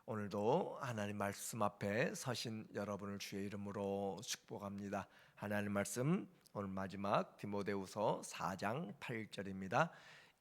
오늘도 하나님 말씀 앞에 서신 여러분을 주의 이름으로 축복합니다. 하나님 말씀 오늘 마지막 디모데후서 4장 8절입니다.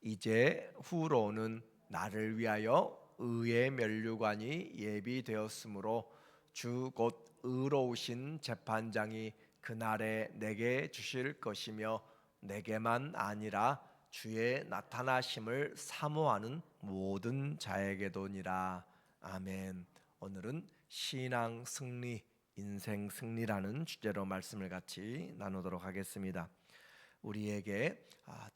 이제 후로는 나를 위하여 의의 면류관이 예비되었으므로 주 곧 의로우신 재판장이 그날에 내게 주실 것이며 내게만 아니라 주의 나타나심을 사모하는 모든 자에게도니라. 아멘. 오늘은 신앙 승리, 인생 승리라는 주제로 말씀을 같이 나누도록 하겠습니다. 우리에게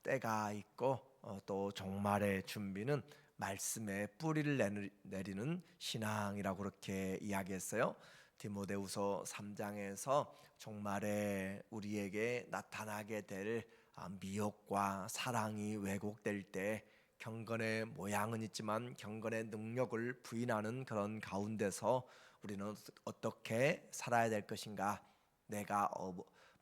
때가 있고 또 종말의 준비는 말씀에 뿌리를 내리는 신앙이라고 그렇게 이야기했어요. 디모데후서 3장에서 종말에 우리에게 나타나게 될 미혹과 사랑이 왜곡될 때 경건의 모양은 있지만 경건의 능력을 부인하는 그런 가운데서 우리는 어떻게 살아야 될 것인가, 내가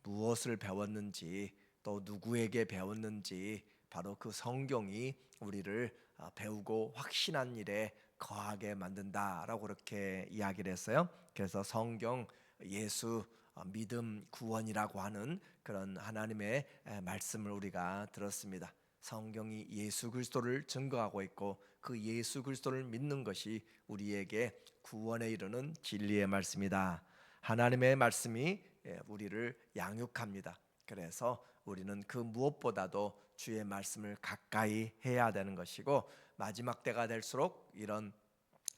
무엇을 배웠는지 또 누구에게 배웠는지 바로 그 성경이 우리를 배우고 확신한 일에 거하게 만든다라고 그렇게 이야기를 했어요. 그래서 성경, 예수, 믿음, 구원이라고 하는 그런 하나님의 말씀을 우리가 들었습니다. 성경이 예수 그리스도를 증거하고 있고 그 예수 그리스도를 믿는 것이 우리에게 구원에 이르는 진리의 말씀이다. 하나님의 말씀이 우리를 양육합니다. 그래서 우리는 그 무엇보다도 주의 말씀을 가까이 해야 되는 것이고, 마지막 때가 될수록 이런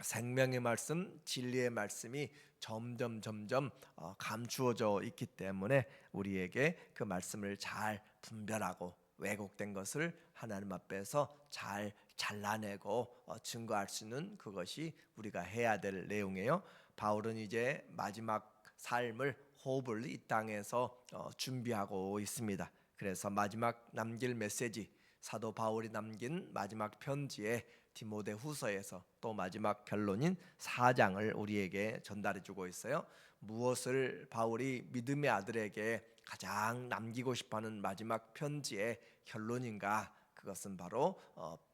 생명의 말씀, 진리의 말씀이 점점 감추어져 있기 때문에 우리에게 그 말씀을 잘 분별하고 왜곡된 것을 하나님 앞에서 잘 잘라내고 증거할 수 있는 그것이 우리가 해야 될 내용이에요. 바울은 이제 마지막 삶을, 호흡을 이 땅에서 준비하고 있습니다. 그래서 마지막 남길 메시지, 사도 바울이 남긴 마지막 편지에 디모데후서에서 또 마지막 결론인 4장을 우리에게 전달해 주고 있어요. 무엇을 바울이 믿음의 아들에게 가장 남기고 싶어하는 마지막 편지의 결론인가? 그것은 바로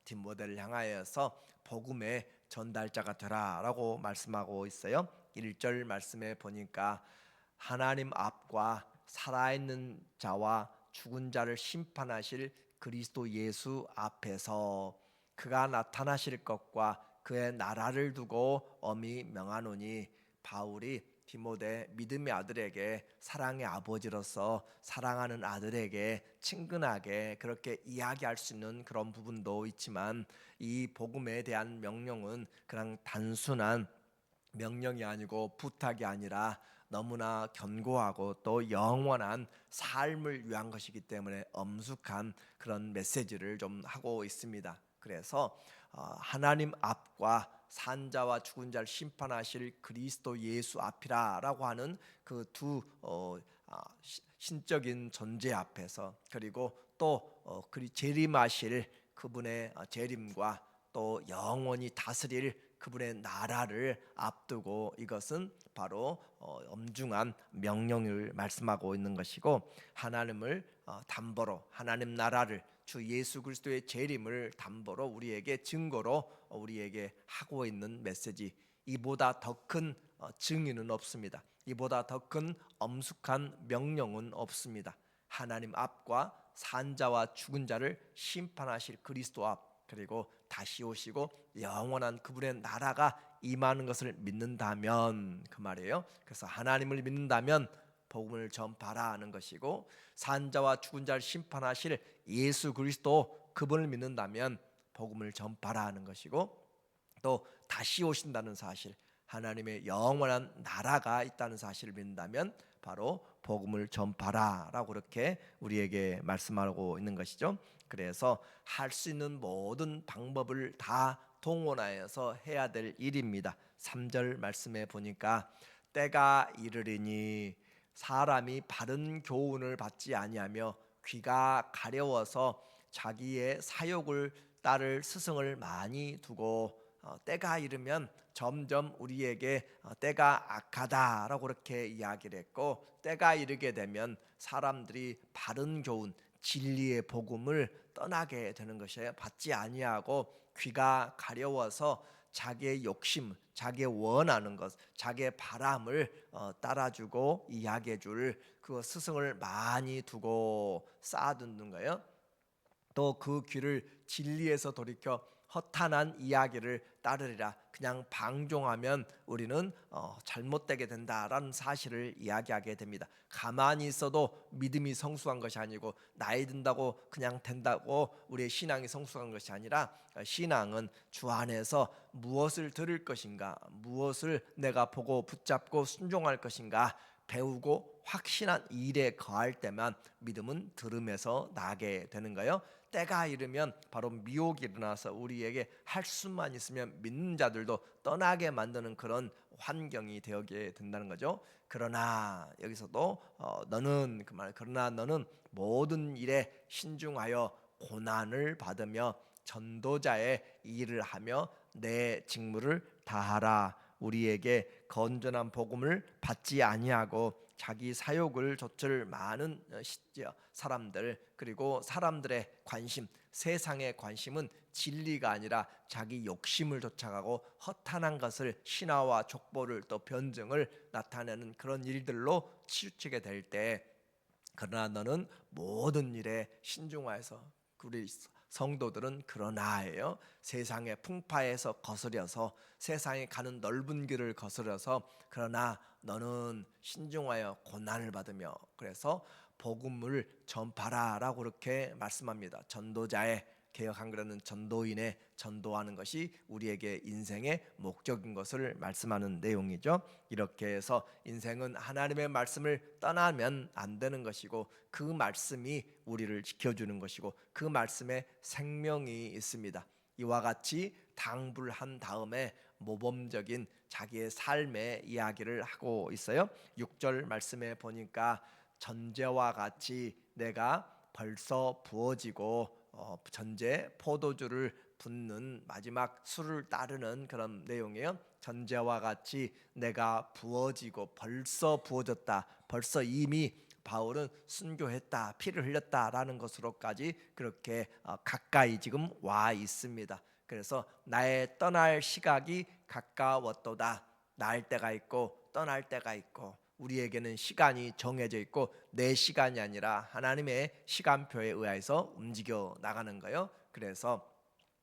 디모데를 향하여서 복음의 전달자가 되라라고 말씀하고 있어요. 1절 말씀에 보니까 하나님 앞과 살아있는 자와 죽은 자를 심판하실 그리스도 예수 앞에서 그가 나타나실 것과 그의 나라를 두고 엄히 명하노니, 바울이 디모데 믿음의 아들에게 사랑의 아버지로서 사랑하는 아들에게 친근하게 그렇게 이야기할 수 있는 그런 부분도 있지만, 이 복음에 대한 명령은 그냥 단순한 명령이 아니고 부탁이 아니라 너무나 견고하고 또 영원한 삶을 위한 것이기 때문에 엄숙한 그런 메시지를 좀 하고 있습니다. 그래서 하나님 앞과 산자와 죽은 자를 심판하실 그리스도 예수 앞이라라고 하는 그 두 신적인 존재 앞에서, 그리고 또 재림하실 그분의 재림과 또 영원히 다스릴 그분의 나라를 앞두고 이것은 바로 엄중한 명령을 말씀하고 있는 것이고, 하나님을 담보로, 하나님 나라를, 주 예수 그리스도의 재림을 담보로 우리에게 증거로 우리에게 하고 있는 메시지, 이보다 더 큰 증인은 없습니다. 이보다 더 큰 엄숙한 명령은 없습니다. 하나님 앞과 산자와 죽은 자를 심판하실 그리스도 앞, 그리고 다시 오시고 영원한 그분의 나라가 임하는 것을 믿는다면, 그 말이에요. 그래서 하나님을 믿는다면 복음을 전파라 하는 것이고, 산자와 죽은 자를 심판하실 예수 그리스도 그분을 믿는다면 복음을 전파라 하는 것이고, 또 다시 오신다는 사실, 하나님의 영원한 나라가 있다는 사실을 믿는다면 바로 복음을 전파라라고 그렇게 우리에게 말씀하고 있는 것이죠. 그래서 할 수 있는 모든 방법을 다 동원하여서 해야 될 일입니다. 3절 말씀에 보니까 때가 이르리니 사람이 바른 교훈을 받지 아니하며 귀가 가려워서 자기의 사욕을 따를 스승을 많이 두고, 때가 이르면 점점 우리에게 때가 악하다라고 그렇게 이야기를 했고, 때가 이르게 되면 사람들이 바른 교훈, 진리의 복음을 떠나게 되는 것이에요. 받지 아니하고 귀가 가려워서 자기의 욕심, 자기의 원하는 것, 자기의 바람을 따라주고 이야기해 줄 그 스승을 많이 두고 쌓아두는 거예요. 또 그 귀를 진리에서 돌이켜 허탄한 이야기를 따르리라. 그냥 방종하면 우리는 잘못되게 된다라는 사실을 이야기하게 됩니다. 가만히 있어도 믿음이 성숙한 것이 아니고 나이 든다고 그냥 된다고 우리의 신앙이 성숙한 것이 아니라 신앙은 주 안에서 무엇을 들을 것인가, 무엇을 내가 보고 붙잡고 순종할 것인가 배우고 확신한 일에 거할 때만 믿음은 들음에서 나게 되는 거예요. 때가 이르면 바로 미혹이 일어나서 우리에게 할 수만 있으면 믿는 자들도 떠나게 만드는 그런 환경이 되게 된다는 거죠. 그러나 여기서도 너는 그 말, 그러나 너는 모든 일에 신중하여 고난을 받으며 전도자의 일을 하며 내 직무를 다하라. 우리에게 건전한 복음을 받지 아니하고 자기 사욕을 좇을 많은 사람들, 그리고 사람들의 관심, 세상의 관심은 진리가 아니라 자기 욕심을 쫓아가고 허탄한 것을, 신화와 족보를 또 변증을 나타내는 그런 일들로 치우치게 될 때, 그러나 너는 모든 일에 신중하여서, 우리 성도들은 그러나예요. 세상의 풍파에서 거스려서, 세상에 가는 넓은 길을 거스려서, 그러나 너는 신중하여 고난을 받으며, 그래서 복음을 전파라라고 그렇게 말씀합니다. 전도자의, 개역 한글에는 전도인의 전도하는 것이 우리에게 인생의 목적인 것을 말씀하는 내용이죠. 이렇게 해서 인생은 하나님의 말씀을 떠나면 안 되는 것이고, 그 말씀이 우리를 지켜주는 것이고, 그 말씀에 생명이 있습니다. 이와 같이 당불한 다음에 모범적인 자기의 삶의 이야기를 하고 있어요. 6절 말씀에 보니까 전제와 같이 내가 벌써 부어지고, 전제 포도주를 붓는 마지막 술을 따르는 그런 내용이에요. 전제와 같이 내가 부어지고, 벌써 부어졌다, 벌써 이미 바울은 순교했다, 피를 흘렸다라는 것으로까지 그렇게 가까이 지금 와 있습니다. 그래서 나의 떠날 시각이 가까웠도다. 날 때가 있고 떠날 때가 있고, 우리에게는 시간이 정해져 있고 내 시간이 아니라 하나님의 시간표에 의해서 움직여 나가는 거예요. 그래서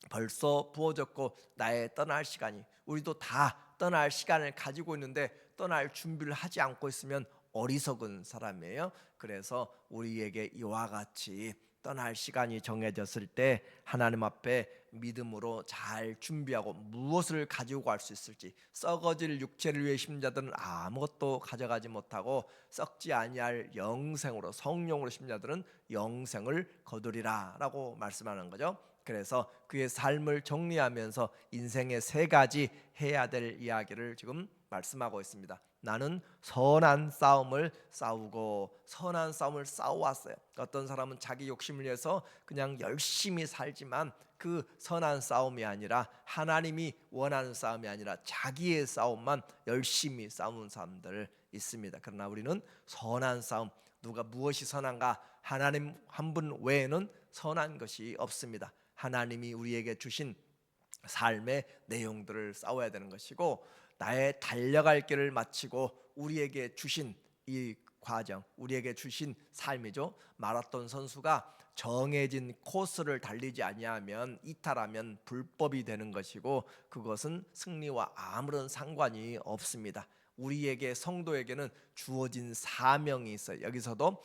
벌써 부어졌고 나의 떠날 시간이, 우리도 다 떠날 시간을 가지고 있는데 떠날 준비를 하지 않고 있으면 어리석은 사람이에요. 그래서 우리에게 이와 같이 떠날 시간이 정해졌을 때 하나님 앞에 믿음으로 잘 준비하고, 무엇을 가지고 갈 수 있을지, 썩어질 육체를 위해 심는 자들은 아무것도 가져가지 못하고 썩지 아니할 영생으로, 성령으로 심는 자들은 영생을 거두리라 라고 말씀하는 거죠. 그래서 그의 삶을 정리하면서 인생의 세 가지 해야 될 이야기를 지금 말씀하고 있습니다. 나는 선한 싸움을 싸우고, 선한 싸움을 싸워왔어요. 어떤 사람은 자기 욕심을 위해서 그냥 열심히 살지만 그 선한 싸움이 아니라, 하나님이 원하는 싸움이 아니라 자기의 싸움만 열심히 싸우는 사람들 있습니다. 그러나 우리는 선한 싸움, 누가 무엇이 선한가? 하나님 한 분 외에는 선한 것이 없습니다. 하나님이 우리에게 주신 삶의 내용들을 싸워야 되는 것이고, 나의 달려갈 길을 마치고 우리에게 주신 이 과정, 우리에게 주신 삶이죠. 마라톤 선수가 정해진 코스를 달리지 아니하면, 이탈하면 불법이 되는 것이고, 그것은 승리와 아무런 상관이 없습니다. 우리에게, 성도에게는 주어진 사명이 있어요. 여기서도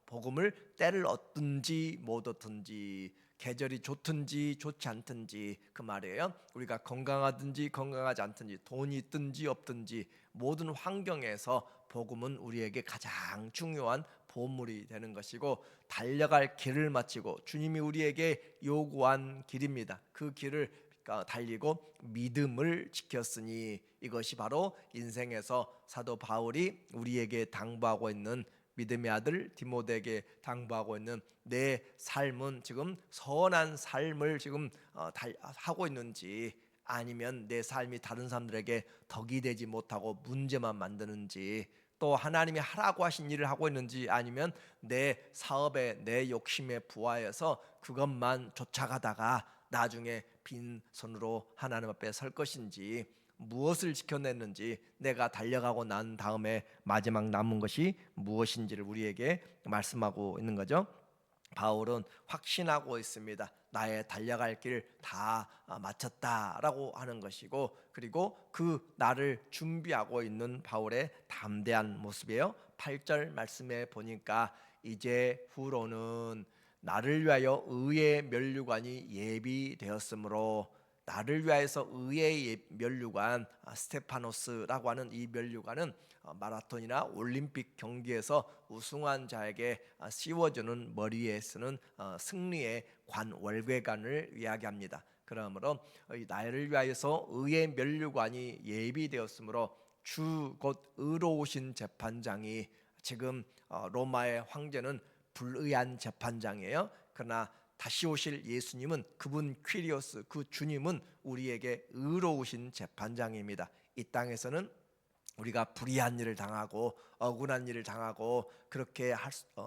복음을 때를 얻든지 못 얻든지, 계절이 좋든지 좋지 않든지 그 말이에요. 우리가 건강하든지 건강하지 않든지, 돈이 있든지 없든지, 모든 환경에서 복음은 우리에게 가장 중요한 보물이 되는 것이고, 달려갈 길을 마치고 주님이 우리에게 요구한 길입니다. 그 길을 달리고 믿음을 지켰으니, 이것이 바로 인생에서 사도 바울이 우리에게 당부하고 있는, 믿음의 아들 디모데에게 당부하고 있는, 내 삶은 지금 선한 삶을 지금 하고 있는지, 아니면 내 삶이 다른 사람들에게 덕이 되지 못하고 문제만 만드는지, 또 하나님이 하라고 하신 일을 하고 있는지, 아니면 내 사업에, 내 욕심에 부하여서 그것만 쫓아가다가 나중에 빈손으로 하나님 앞에 설 것인지, 무엇을 지켜냈는지, 내가 달려가고 난 다음에 마지막 남은 것이 무엇인지를 우리에게 말씀하고 있는 거죠. 바울은 확신하고 있습니다. 나의 달려갈 길 다 마쳤다라고 하는 것이고, 그리고 그 나를 준비하고 있는 바울의 담대한 모습이에요. 8절 말씀에 보니까 이제 후로는 나를 위하여 의의 면류관이 예비되었으므로, 나를 위하여서 의의 면류관, 스테파노스라고 하는 이 면류관은 마라톤이나 올림픽 경기에서 우승한 자에게 씌워주는 머리에 쓰는 승리의 관, 월궤관을 이야기합니다. 그러므로 나를 위하여서 의의 면류관이 예비되었으므로 주 곧 의로우신 재판장이, 지금 로마의 황제는 불의한 재판장이에요. 그러나 다시 오실 예수님은, 그분 퀴리오스, 그 주님은 우리에게 의로우신 재판장입니다. 이 땅에서는 우리가 불의한 일을 당하고 억울한 일을 당하고 그렇게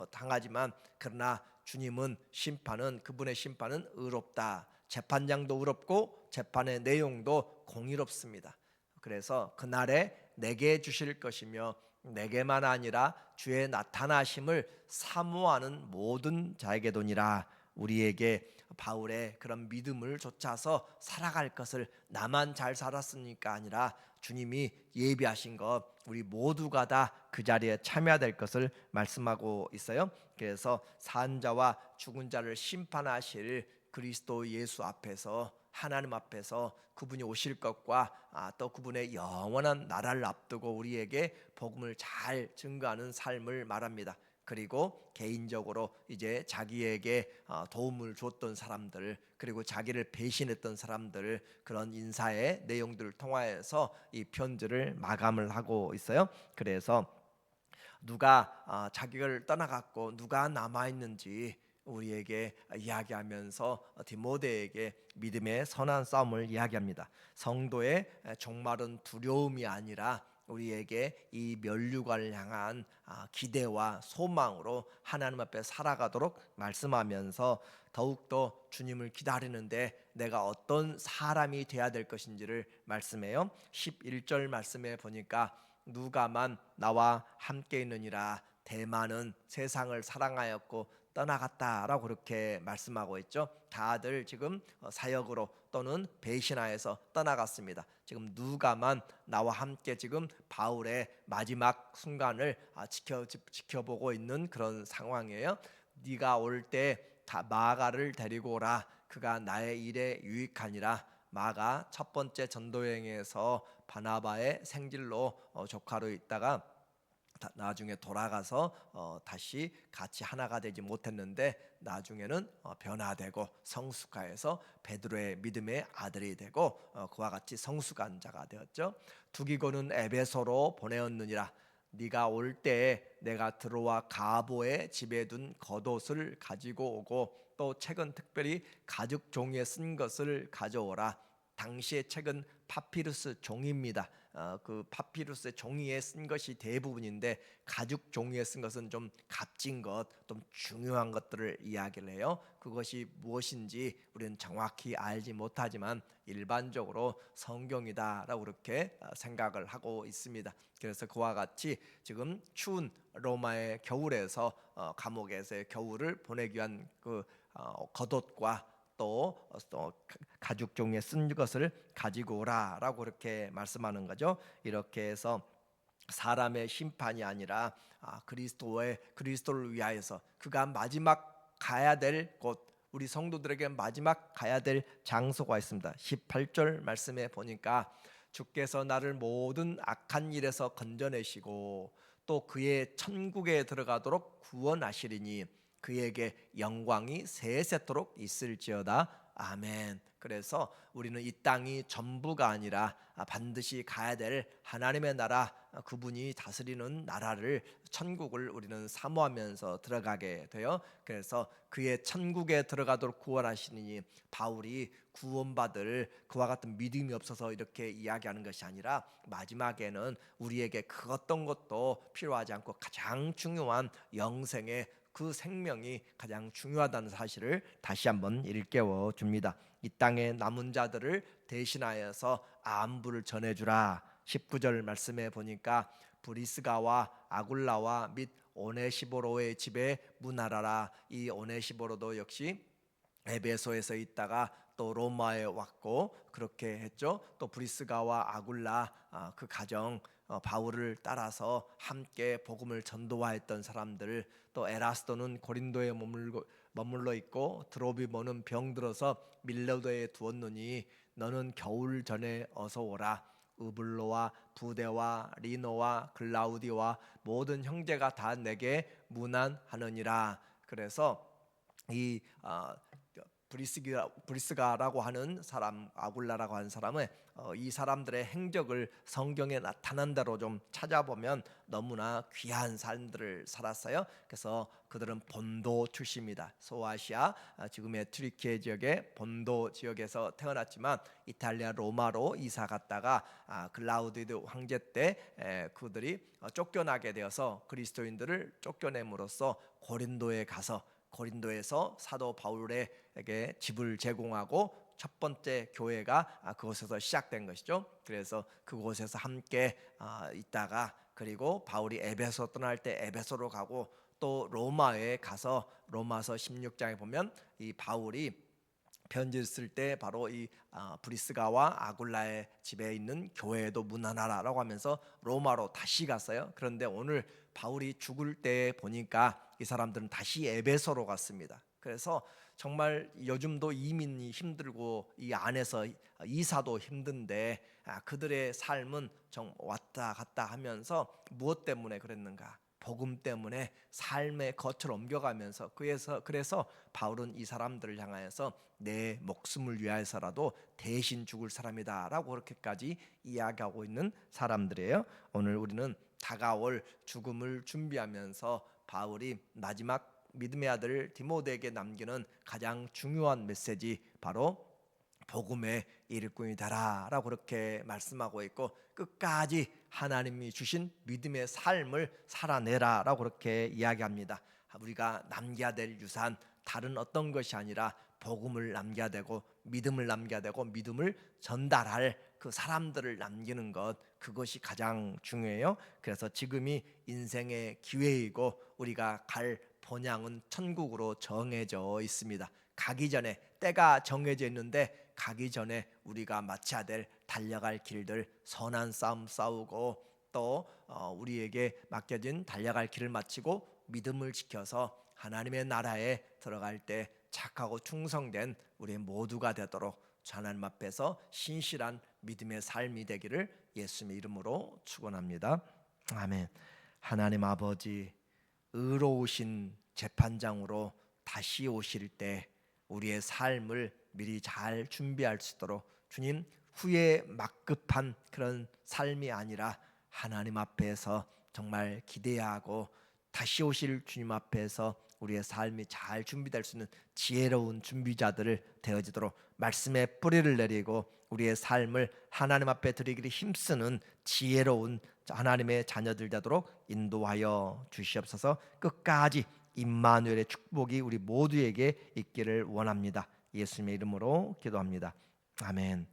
당하지만, 그러나 주님은 심판은, 그분의 심판은 의롭다. 재판장도 의롭고 재판의 내용도 공의롭습니다. 그래서 그날에 내게 주실 것이며, 내게만 아니라 주의 나타나심을 사모하는 모든 자에게도니라. 우리에게 바울의 그런 믿음을 좇아서 살아갈 것을, 나만 잘 살았으니까 아니라 주님이 예비하신 것, 우리 모두가 다 그 자리에 참여될 것을 말씀하고 있어요. 그래서 산 자와 죽은 자를 심판하실 그리스도 예수 앞에서, 하나님 앞에서 그분이 오실 것과 또 그분의 영원한 나라를 앞두고 우리에게 복음을 잘 증거하는 삶을 말합니다. 그리고 개인적으로 이제 자기에게 도움을 줬던 사람들, 그리고 자기를 배신했던 사람들, 그런 인사의 내용들을 통하여서 이 편지를 마감을 하고 있어요. 그래서 누가 자기를 떠나갔고 누가 남아있는지 우리에게 이야기하면서 디모데에게 믿음의 선한 싸움을 이야기합니다. 성도의 종말은 두려움이 아니라 우리에게 이 면류관을 향한 기대와 소망으로 하나님 앞에 살아가도록 말씀하면서, 더욱더 주님을 기다리는데 내가 어떤 사람이 되어야 될 것인지를 말씀해요. 11절 말씀에 보니까 누가만 나와 함께 있느니라. 대만은 세상을 사랑하였고 떠나갔다라고 그렇게 말씀하고 있죠. 다들 지금 사역으로 또는 배신하여서 떠나갔습니다. 지금 누가만 나와 함께 지금 바울의 마지막 순간을 지켜보고 있는 그런 상황이에요. 네가 올 때 마가를 데리고 오라. 그가 나의 일에 유익하니라. 마가 첫 번째 전도 여행에서 바나바의 생질로 조카로 있다가 나중에 돌아가서 다시 같이 하나가 되지 못했는데, 나중에는 변화되고 성숙하여서 베드로의 믿음의 아들이 되고 그와 같이 성숙한 자가 되었죠. 두기고는 에베소로 보내었느니라. 네가 올 때에 내가 드로와 가보의 집에 둔 겉옷을 가지고 오고, 또 책은 특별히 가죽 종이에 쓴 것을 가져오라. 당시의 책은 파피루스 종이입니다. 그 파피루스의 종이에 쓴 것이 대부분인데, 가죽 종이에 쓴 것은 좀 값진 것, 좀 중요한 것들을 이야기를 해요. 그것이 무엇인지 우리는 정확히 알지 못하지만 일반적으로 성경이다라고 그렇게 생각을 하고 있습니다. 그래서 그와 같이 지금 추운 로마의 겨울에서, 감옥에서의 겨울을 보내기 위한 그 겉옷과 또 가죽 종이에 쓴 것을 가지고 오라라고 그렇게 말씀하는 거죠. 이렇게 해서 사람의 심판이 아니라 그리스도를 위하여서, 그가 마지막 가야 될 곳, 우리 성도들에게 마지막 가야 될 장소가 있습니다. 18절 말씀에 보니까 주께서 나를 모든 악한 일에서 건져내시고 또 그의 천국에 들어가도록 구원하시리니 그에게 영광이 세세토록 있을지어다. 아멘. 그래서 우리는 이 땅이 전부가 아니라 반드시 가야 될 하나님의 나라, 그분이 다스리는 나라를, 천국을 우리는 사모하면서 들어가게 돼요. 그래서 그의 천국에 들어가도록 구원하시니, 바울이 구원받을 그와 같은 믿음이 없어서 이렇게 이야기하는 것이 아니라, 마지막에는 우리에게 그 어떤 것도 필요하지 않고 가장 중요한 영생의 그 생명이 가장 중요하다는 사실을 다시 한번 일깨워 줍니다. 이 땅의 남은 자들을 대신하여서 안부를 전해주라. 19절 말씀에 보니까 브리스가와 아굴라와 및 오네시보로의 집에 문하라라. 이 오네시보로도 역시 에베소에서 있다가 또 로마에 왔고 그렇게 했죠. 또 브리스가와 아굴라 그 가정 바울을 따라서 함께 복음을 전도하였던 사람들, 또 에라스도는 고린도에 머물러 있고 드로비모는 병들어서 밀레도에 두었느니 너는 겨울 전에 어서 오라. 우블로와 부데와 리노와 글라우디와 모든 형제가 다 내게 문안하느니라. 그래서 이 브리스가라고 하는 사람, 아굴라라고 하는 사람은 이 사람들의 행적을 성경에 나타난 대로 좀 찾아보면 너무나 귀한 삶들을 살았어요. 그래서 그들은 본도 출신입니다. 소아시아 지금의 튀르키예 지역의 본도 지역에서 태어났지만 이탈리아 로마로 이사 갔다가 글라우디오 황제 때 그들이 쫓겨나게 되어서 그리스도인들을 쫓겨냄으로써 고린도에 가서 고린도에서 사도 바울에게 집을 제공하고 첫 번째 교회가 그곳에서 시작된 것이죠. 그래서 그곳에서 함께 있다가 그리고 바울이 에베소 떠날 때 에베소로 가고 또 로마에 가서 로마서 16장에 보면 이 바울이 편지를 쓸 때 바로 이 브리스가와 아굴라의 집에 있는 교회에도 문안하라라고 하면서 로마로 다시 갔어요. 그런데 오늘 바울이 죽을 때 보니까 이 사람들은 다시 에베소로 갔습니다. 그래서 정말 요즘도 이민이 힘들고 이 안에서 이사도 힘든데 그들의 삶은 왔다 갔다 하면서 무엇 때문에 그랬는가? 복음 때문에 삶의 거처를 옮겨가면서 그래서 바울은 이 사람들을 향하여서 내 목숨을 위하여서라도 대신 죽을 사람이다라고 그렇게까지 이야기하고 있는 사람들이에요. 오늘 우리는 다가올 죽음을 준비하면서 바울이 마지막 믿음의 아들 디모데에게 남기는 가장 중요한 메시지, 바로 복음의 일꾼이 되라라고 그렇게 말씀하고 있고 끝까지 하나님이 주신 믿음의 삶을 살아내라라고 그렇게 이야기합니다. 우리가 남겨야 될 유산 다른 어떤 것이 아니라 복음을 남겨야 되고 믿음을 남겨야 되고 믿음을 전달할 그 사람들을 남기는 것, 그것이 가장 중요해요. 그래서 지금이 인생의 기회이고 우리가 갈 본향은 천국으로 정해져 있습니다. 가기 전에 때가 정해져 있는데 가기 전에 우리가 마쳐야 될 달려갈 길들, 선한 싸움 싸우고 또 우리에게 맡겨진 달려갈 길을 마치고 믿음을 지켜서 하나님의 나라에 들어갈 때 착하고 충성된 우리 모두가 되도록 하나님 앞에서 신실한 믿음의 삶이 되기를 예수님의 이름으로 축원합니다. 아멘. 하나님 아버지, 의로우신 재판장으로 다시 오실 때 우리의 삶을 미리 잘 준비할 수 있도록 주님, 후에 막급한 그런 삶이 아니라 하나님 앞에서 정말 기대하고 다시 오실 주님 앞에서 우리의 삶이 잘 준비될 수 있는 지혜로운 준비자들을 되어지도록 말씀의 뿌리를 내리고 우리의 삶을 하나님 앞에 드리기를 힘쓰는 지혜로운 하나님의 자녀들 되도록 인도하여 주시옵소서. 끝까지 임마누엘의 축복이 우리 모두에게 있기를 원합니다. 예수님의 이름으로 기도합니다. 아멘.